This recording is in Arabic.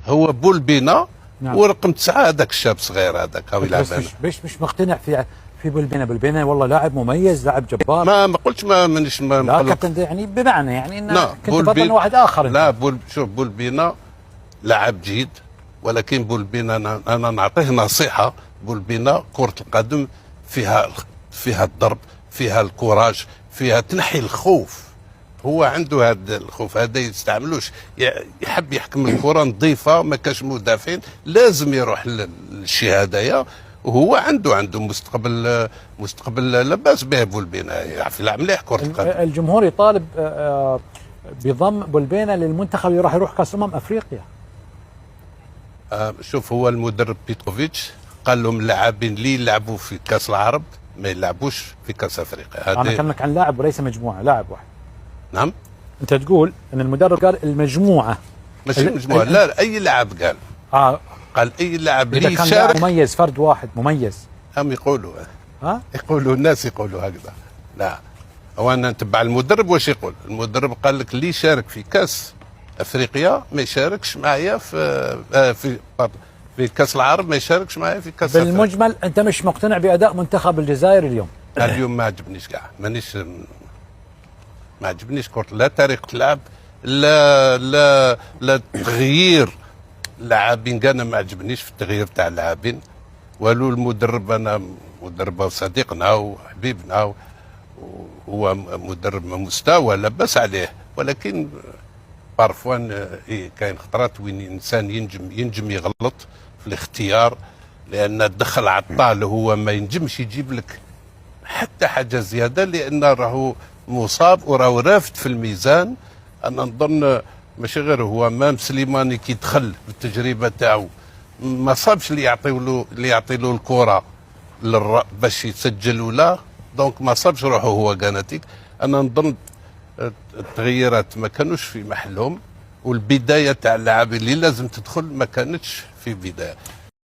هو بولبينا. نعم. ورقم 9 هذاك الشاب الصغير هذاك هو يلعب. بس مش مقتنع في بولبينا والله لاعب مميز، لاعب جبار. ما قلتش مانيش لا كابتن، يعني بمعنى يعني لا كنت بطل واحد اخر. لا شوف بولبينا لاعب جيد، ولكن بولبينا انا نعطيه نصيحه. بولبينا كره القدم فيها الضرب، فيها الكوراج، فيها تنحي الخوف. هو عنده هذا الخوف هذا يستعملوش. يحب يحكم الكره نظيفه، ما كاش مدافعين، لازم يروح للشي هذايا. وهو عنده مستقبل لاباس به. بولبينا يعرف يلعب مليح كره القدم. الجمهور يطالب بضم بولبينا للمنتخب، يروح كاس افريقيا. شوف، هو المدرب بيتروفيتش قال لهم اللاعبين اللي يلعبوا في كاس العرب ما يلعبوش في كاس افريقيا. انا كلمك عن لاعب وليس مجموعه، لاعب واحد. نعم. انت تقول ان المدرب قال المجموعه، مش مجموعه. لا اي لاعب قال. قال اي لاعب اللي يشارك مميز، فرد واحد مميز. هم يقولوا يقولوا الناس يقولوا هكذا. لا، هو انا نتبع المدرب واش يقول. المدرب قال لك اللي يشارك في كاس افريقيا ما يشاركش معايا في كاس العرب، ما يشاركش معايا في كاس بالمجمل أفريقيا. انت مش مقتنع باداء منتخب الجزائر اليوم؟ اليوم ما عجبنيش كاع، ما عجبنيش كرة، لا طريقة اللعب، لا تغيير لاعبين. انا ما عجبنيش في التغيير تاع اللاعبين. والو المدرب، انا مدرب صديقنا وحبيبنا، وهو مدرب مستوى لا باس عليه، ولكن بارفوان كاين خطرات وين الانسان ينجم يغلط في الاختيار، لان دخل عطال هو ما ينجمش يجيب لك حتى حاجه زياده، لان راهو مصاب وراهو رافد في الميزان. انا نظن ماشي غير هو، مام سليماني كي دخل بالتجربه تاعو ما صابش اللي يعطي له الكره باش يسجل ولا، دونك ما صابش روحه هو كانتيك. انا نظن التغييرات ما كانوش في محلهم، والبدايه تاع اللاعب اللي لازم تدخل ما كانتش في بدايه.